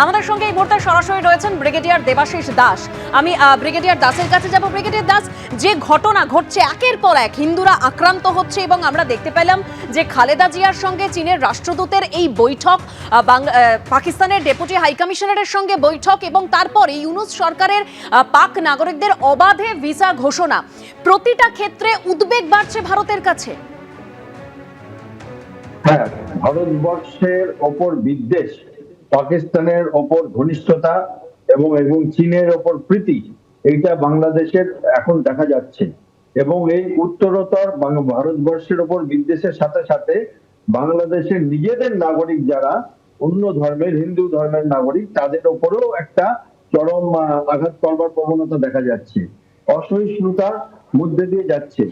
আমাদের সঙ্গে এই মুহূর্তে সরাসরি রয়েছেন ব্রিগেডিয়ার দেবাশিস দাস। আমি ব্রিগেডিয়ার দাসের কাছে যাব। ব্রিগেডিয়ার দাস, যে ঘটনা ঘটছে একের পর এক, হিন্দুরা আক্রান্ত হচ্ছে এবং আমরা দেখতে পেলাম যে খালেদা জিয়ার সঙ্গে চীনের রাষ্ট্রদূতের এই বৈঠক, পাকিস্তানের ডেপুটি হাইকমিশনারের সঙ্গে বৈঠক এবং তারপরে ইউনূস সরকারের পাক নাগরিকদের অবাধে ভিসা ঘোষণা, প্রতিটা ক্ষেত্রে উদ্বেগ বাড়ছে ভারতের কাছে। হ্যাঁ, ভারতবর্ষের ওপর বিদ্বেষ, পাকিস্তানের ওপর ঘনিষ্ঠতা এবং চীনের ওপর প্রীতি, এইটা বাংলাদেশের এখন দেখা যাচ্ছে। এবং এই উত্তরোত্তর ভারতবর্ষের ওপর বিদ্বেষের সাথে সাথে বাংলাদেশের নিজেদের নাগরিক যারা অন্য ধর্মের, হিন্দু ধর্মের নাগরিক, তাদের ওপরেও একটা চরম আঘাত করবার প্রবণতা দেখা যাচ্ছে, অসহিষ্ণুতার মধ্যে দিয়ে যাচ্ছে।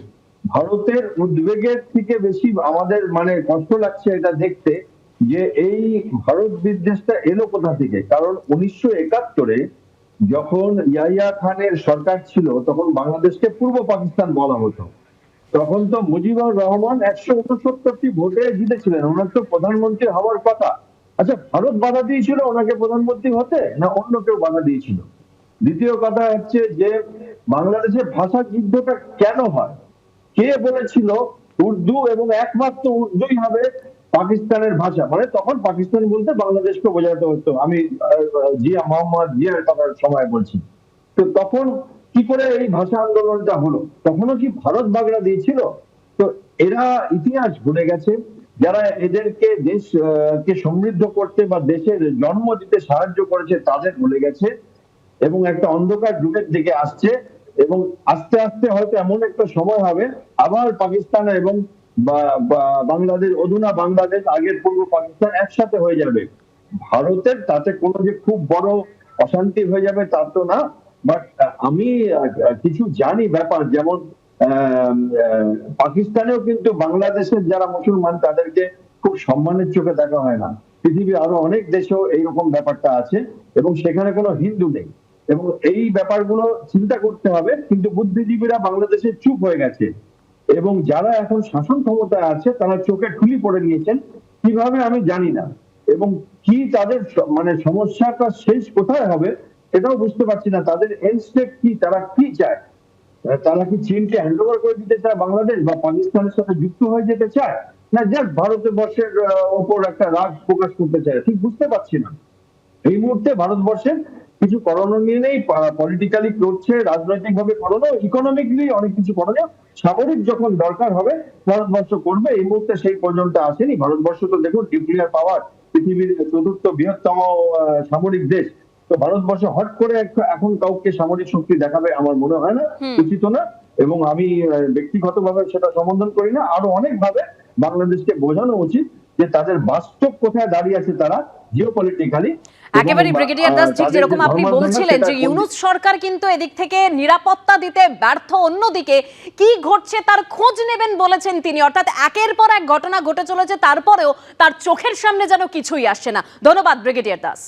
ভারতের উদ্বেগের থেকে বেশি আমাদের কষ্ট লাগছে এটা দেখতে যে এই ভারত বিদ্বেষটা এলো কোথা থেকে। কারণ 1971-এ যখন ইয়াহিয়া খানের সরকার ছিল তখন বাংলাদেশকে পূর্ব পাকিস্তান বলা হতো। তখন তো মুজিবুর রহমান 169টি ভোটে জিতেছিলেন, ওনার তো প্রধানমন্ত্রী হওয়ার কথা। আচ্ছা, ভারত বাধা দিয়েছিল ওনাকে প্রধানমন্ত্রী হতে, না অন্য কেউ বাধা দিয়েছিল? দ্বিতীয় কথা হচ্ছে যে বাংলাদেশের ভাষা যুদ্ধটা কেন হয়, কে বলেছিল উর্দু এবং একমাত্র উর্দুই হবে পাকিস্তানের ভাষা? তখন পাকিস্তান বলতে বাংলাদেশকে বোঝাতে হতো। আমি জিয়া, মোহাম্মদ জিয়ার কথার সময় বলছি। তো তখন কি করে এই ভাষা আন্দোলনটা হলো? তখনও কি ভারত বাগড়া দিয়েছিল? তো এরা ইতিহাস ভুলে গেছে। যারা এদেরকে দেশকে সমৃদ্ধ করতে বা দেশের জন্ম দিতে সাহায্য করেছে তাদের ভুলে গেছে এবং একটা অন্ধকার যুগের দিকে আসছে। এবং আস্তে আস্তে হয়তো এমন একটা সময় হবে আবার পাকিস্তান এবং বাংলাদেশ, অধুনা বাংলাদেশ, আগের পূর্ব পাকিস্তান একসাথে হয়ে যাবে। ভারতের তাতে কোনো যে খুব বড় অশান্তি হয়ে যাবে তা তো না। বাট আমি কিছু জানি ব্যাপার, যেমন পাকিস্তানেও কিন্তু বাংলাদেশের যারা মুসলমান তাদেরকে খুব সম্মানের চোখে দেখা হয় না। পৃথিবীর আরো অনেক দেশেও এইরকম ব্যাপারটা আছে এবং সেখানে কোনো হিন্দু নেই। এবং এই ব্যাপারগুলো চিন্তা করতে হবে, কিন্তু বুদ্ধিজীবীরা বাংলাদেশে চুপ হয়ে গেছে এবং যারা এখন শাসন ক্ষমতায় আছে তারা চোখে ঠুলি পড়ে নিয়েছেন। কিভাবে আমি জানি না, এবং কি তাদের সমস্যাটা শেষ কোথায় হবে এটাও বুঝতে পারছি না। তাদের এন্ড স্টেট কি, তারা কি চায়? তারা কি চীনকে হ্যান্ড ওভার করে দিতে চায় বাংলাদেশ, বা পাকিস্তানের সাথে যুক্ত হয়ে যেতে চায়, না জাস্ট ভারতবর্ষের ওপর একটা রাগ প্রকাশ করতে চায়? ঠিক বুঝতে পারছি না। এই মুহূর্তে ভারতবর্ষের কিছু করণীয় নেই। পলিটিক্যালি করছে, রাজনৈতিক ভাবে করণীয়, ইকোনমিকলি অনেক কিছু করণীয়, সামরিক যখন দরকার হবে ভারতবর্ষ করবে। এই মুহূর্তে সেই পর্যন্ত আসেনি। ভারতবর্ষ তো দেখুন নিউক্লিয়ার পাওয়ার, পৃথিবীর চতুর্থ বৃহত্তম সামরিক দেশ। তো ভারতবর্ষ হট করে এখন কাউকে সামরিক শক্তি দেখাবে আমার মনে হয় না, উচিত না। এবং আমি ব্যক্তিগতভাবে সেটা সমর্থন করি না। আরো অনেক ভাবে বাংলাদেশকে বোঝানো উচিত যে তাদের বাস্তব কোথায় দাঁড়িয়ে আছে তারা জিওপলিটিক্যালি। একেবারে ব্রিগেডিয়ার দাস, ঠিক যেরকম আপনি বলছিলেন যে ইউনূস সরকার কিন্তু এদিক থেকে নিরাপত্তা দিতে ব্যর্থ, অন্যদিকে কি ঘটছে তার খোঁজ নেবেন বলেছেন তিনি। অর্থাৎ একের পর এক ঘটনা ঘটে চলেছে, তারপরেও তার চোখের সামনে যেন কিছুই আসছে না। ধন্যবাদ ব্রিগেডিয়ার দাস।